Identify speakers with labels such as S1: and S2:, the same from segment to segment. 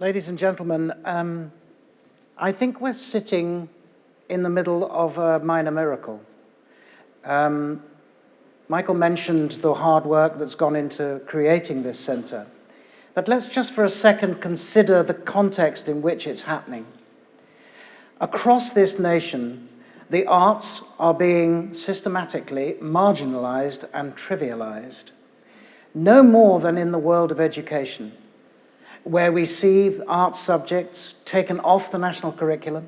S1: Ladies and gentlemen, I think we're sitting in the middle of a minor miracle. Michael mentioned the hard work that's gone into creating this centre, but let's just for a second consider the context in which it's happening. Across this nation, the arts are being systematically marginalised and trivialised, no more than in the world of education, where we see art subjects taken off the national curriculum,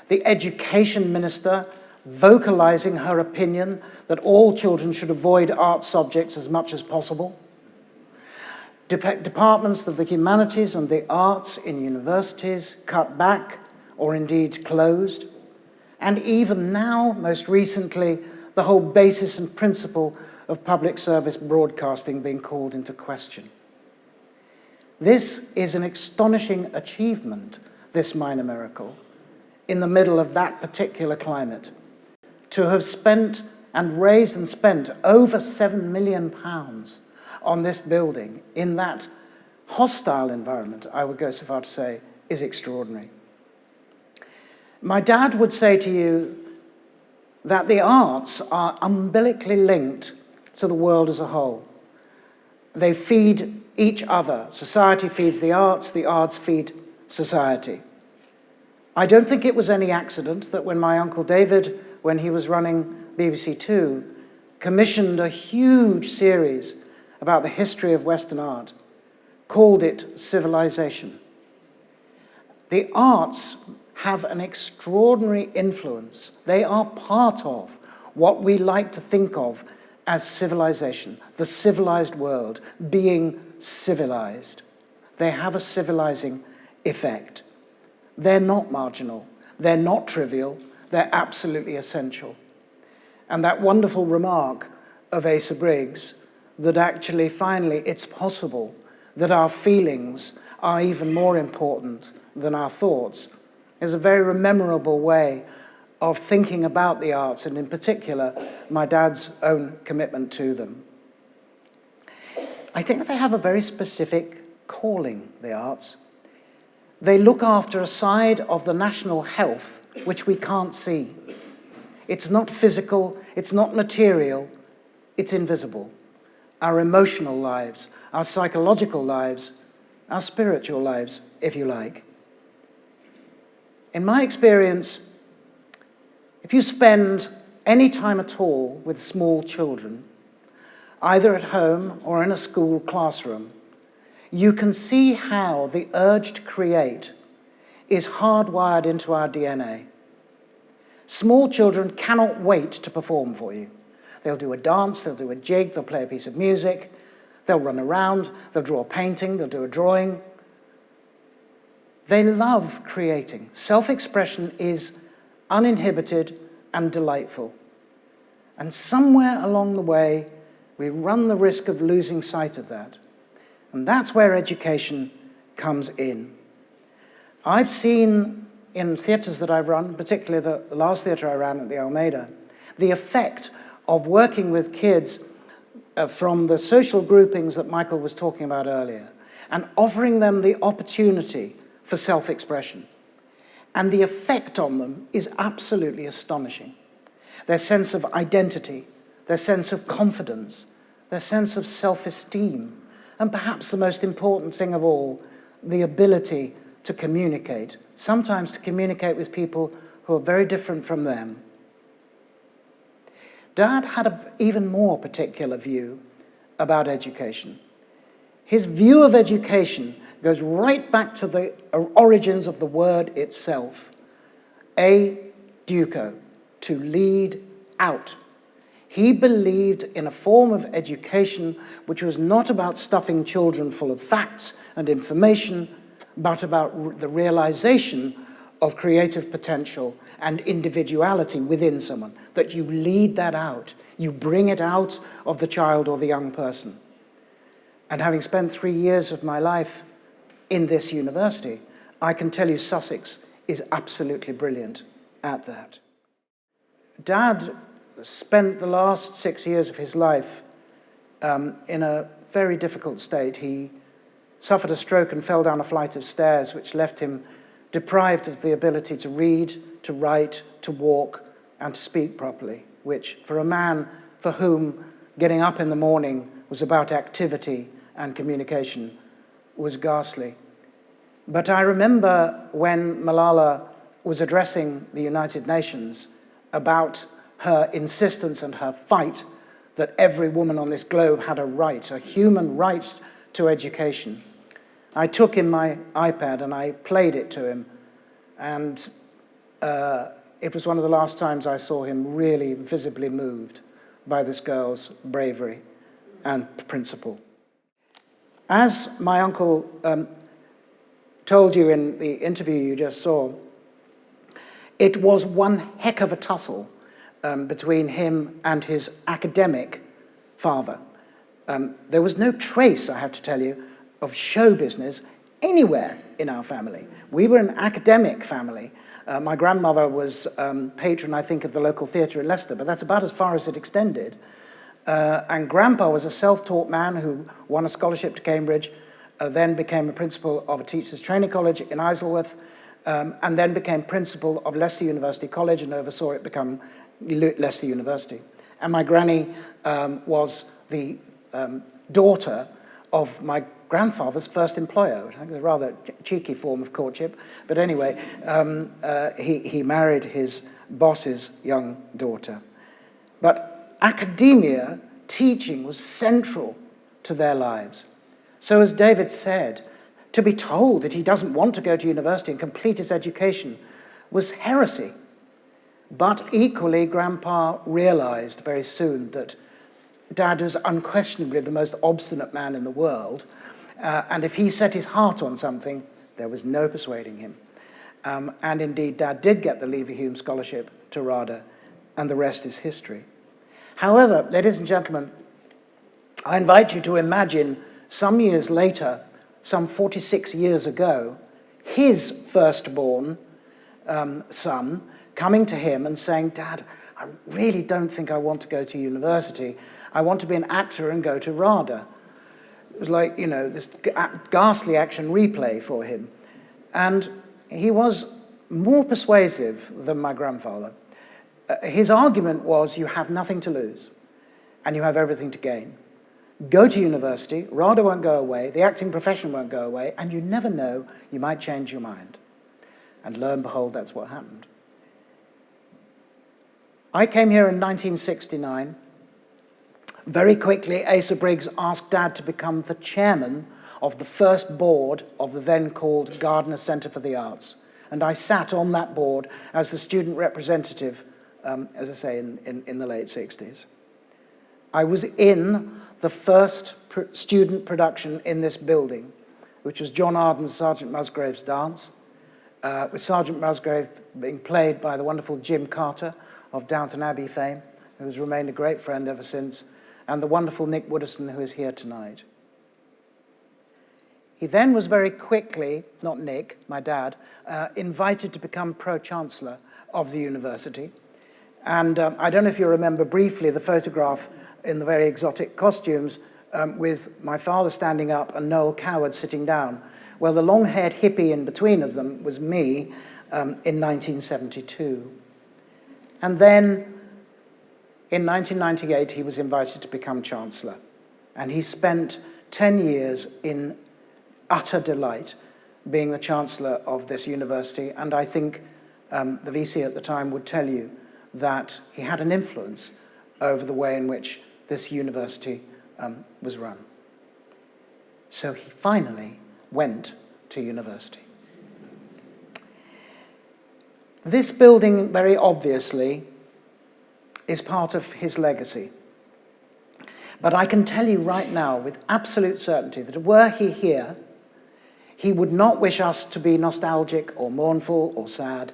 S1: the education minister vocalising her opinion that all children should avoid art subjects as much as possible, departments of the humanities and the arts in universities cut back or indeed closed, and even now, most recently, the whole basis and principle of public service broadcasting being called into question. This is an astonishing achievement, this minor miracle, in the middle of that particular climate. To have spent and raised and spent over £7 million on this building in that hostile environment, I would go so far to say, is extraordinary. My dad would say to you that the arts are umbilically linked to the world as a whole. They feed each other. Society feeds the arts feed society. I don't think it was any accident that when my Uncle David, when he was running BBC Two, commissioned a huge series about the history of Western art, called it Civilization. The arts have an extraordinary influence. They are part of what we like to think of as civilization, the civilized world, being civilized. They have a civilizing effect. They're not marginal. They're not trivial. They're absolutely essential. And that wonderful remark of Asa Briggs that actually, finally, it's possible that our feelings are even more important than our thoughts is a very memorable way of thinking about the arts, and in particular, my dad's own commitment to them. I think they have a very specific calling, the arts. They look after a side of the national health which we can't see. It's not physical, it's not material, it's invisible. Our emotional lives, our psychological lives, our spiritual lives, if you like. In my experience, if you spend any time at all with small children, either at home or in a school classroom, you can see how the urge to create is hardwired into our DNA. Small children cannot wait to perform for you. They'll do a dance, they'll do a jig, they'll play a piece of music, they'll run around, they'll draw a painting, they'll do a drawing. They love creating. Self-expression is uninhibited and delightful. And somewhere along the way, we run the risk of losing sight of that. And that's where education comes in. I've seen in theatres that I've run, particularly the last theatre I ran at the Almeida, the effect of working with kids from the social groupings that Michael was talking about earlier, and offering them the opportunity for self-expression. And the effect on them is absolutely astonishing. Their sense of identity, their sense of confidence, their sense of self-esteem, and perhaps the most important thing of all, the ability to communicate, sometimes to communicate with people who are very different from them. Dad had an even more particular view about education. His view of education goes right back to the origins of the word itself. Educo, to lead out. He believed in a form of education which was not about stuffing children full of facts and information, but about the realization of creative potential and individuality within someone, that you lead that out. You bring it out of the child or the young person. And having spent 3 years of my life in this university, I can tell you Sussex is absolutely brilliant at that. Dad spent the last 6 years of his life in a very difficult state. He suffered a stroke and fell down a flight of stairs, which left him deprived of the ability to read, to write, to walk, and to speak properly, which for a man for whom getting up in the morning was about activity and communication was ghastly. But I remember when Malala was addressing the United Nations about her insistence and her fight that every woman on this globe had a right, a human right to education. I took in my iPad and I played it to him, and it was one of the last times I saw him really visibly moved by this girl's bravery and principle. As my uncle told you in the interview you just saw, it was one heck of a tussle between him and his academic father. There was no trace, I have to tell you, of show business anywhere in our family. We were an academic family. My grandmother was patron, I think, of the local theatre in Leicester, but that's about as far as it extended. And Grandpa was a self-taught man who won a scholarship to Cambridge, then became a principal of a teachers' training college in Isleworth, and then became principal of Leicester University College and oversaw it become Leicester University. And my granny was the daughter of my grandfather's first employer. I think it was a rather cheeky form of courtship, but anyway, he married his boss's young daughter. But academia, teaching, was central to their lives. So as David said, to be told that he doesn't want to go to university and complete his education was heresy. But equally, Grandpa realized very soon that Dad was unquestionably the most obstinate man in the world, and if he set his heart on something, there was no persuading him. And indeed, Dad did get the Leverhulme Scholarship to RADA, and the rest is history. However, ladies and gentlemen, I invite you to imagine some years later, some 46 years ago, his firstborn son coming to him and saying, "Dad, I really don't think I want to go to university. I want to be an actor and go to RADA." It was like, you know, this ghastly action replay for him. And he was more persuasive than my grandfather. His argument was, you have nothing to lose and you have everything to gain. Go to university, RADA won't go away, the acting profession won't go away, and you never know, you might change your mind. And lo and behold, that's what happened. I came here in 1969. Very quickly, Asa Briggs asked Dad to become the chairman of the first board of the then called Gardner Centre for the Arts. And I sat on that board as the student representative, as I say, in the late 60s. I was in the first student production in this building, which was John Arden's Sergeant Musgrave's Dance, with Sergeant Musgrave being played by the wonderful Jim Carter of Downton Abbey fame, who has remained a great friend ever since, and the wonderful Nick Woodison, who is here tonight. He then was very quickly, not Nick, my dad, invited to become Pro-Chancellor of the university. And I don't know if you remember briefly the photograph in the very exotic costumes with my father standing up and Noel Coward sitting down. Well, the long-haired hippie in between of them was me in 1972. And then in 1998, he was invited to become Chancellor. And he spent 10 years in utter delight being the Chancellor of this university. And I think the VC at the time would tell you that he had an influence over the way in which this university was run. So he finally went to university. This building, very obviously, is part of his legacy. But I can tell you right now with absolute certainty that were he here, he would not wish us to be nostalgic or mournful or sad.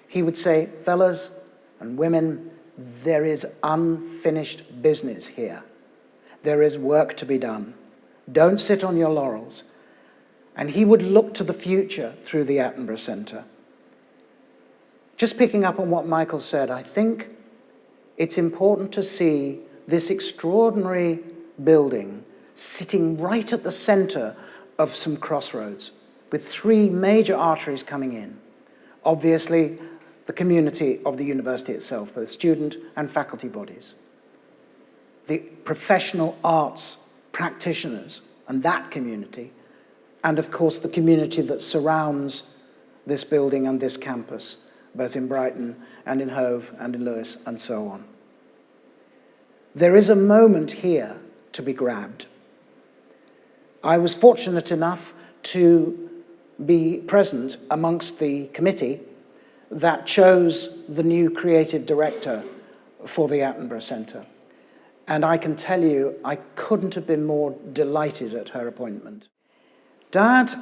S1: He would say, fellas and women, there is unfinished business here. There is work to be done. Don't sit on your laurels. And he would look to the future through the Attenborough Centre. Just picking up on what Michael said, I think it's important to see this extraordinary building sitting right at the centre of some crossroads, with three major arteries coming in. Obviously, the community of the university itself, both student and faculty bodies. The professional arts practitioners and that community, and of course the community that surrounds this building and this campus, both in Brighton and in Hove and in Lewes and so on. There is a moment here to be grabbed. I was fortunate enough to be present amongst the committee that chose the new creative director for the Attenborough Centre. And I can tell you, I couldn't have been more delighted at her appointment. Dad,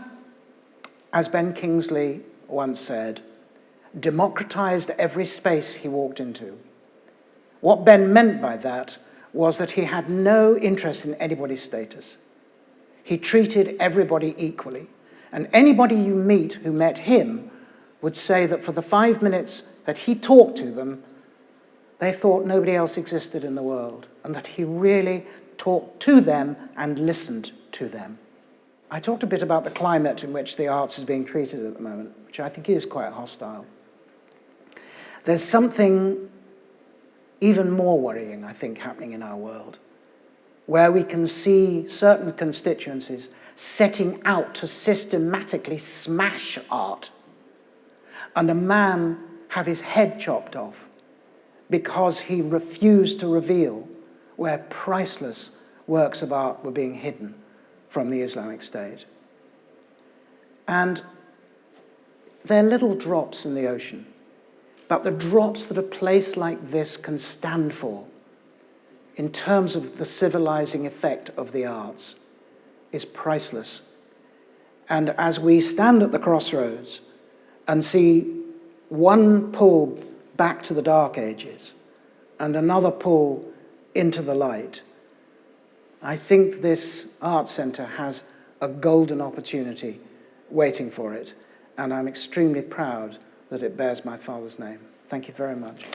S1: as Ben Kingsley once said, democratized every space he walked into. What Ben meant by that was that he had no interest in anybody's status. He treated everybody equally. And anybody you meet who met him would say that for the 5 minutes that he talked to them, they thought nobody else existed in the world, and that he really talked to them and listened to them. I talked a bit about the climate in which the arts is being treated at the moment, which I think is quite hostile. There's something even more worrying, I think, happening in our world, where we can see certain constituencies setting out to systematically smash art, and a man have his head chopped off because he refused to reveal where priceless works of art were being hidden from the Islamic State. And they're little drops in the ocean, but the drops that a place like this can stand for in terms of the civilizing effect of the arts is priceless. And as we stand at the crossroads and see one pull back to the dark ages and another pull into the light, I think this art centre has a golden opportunity waiting for it, and I'm extremely proud that it bears my father's name. Thank you very much.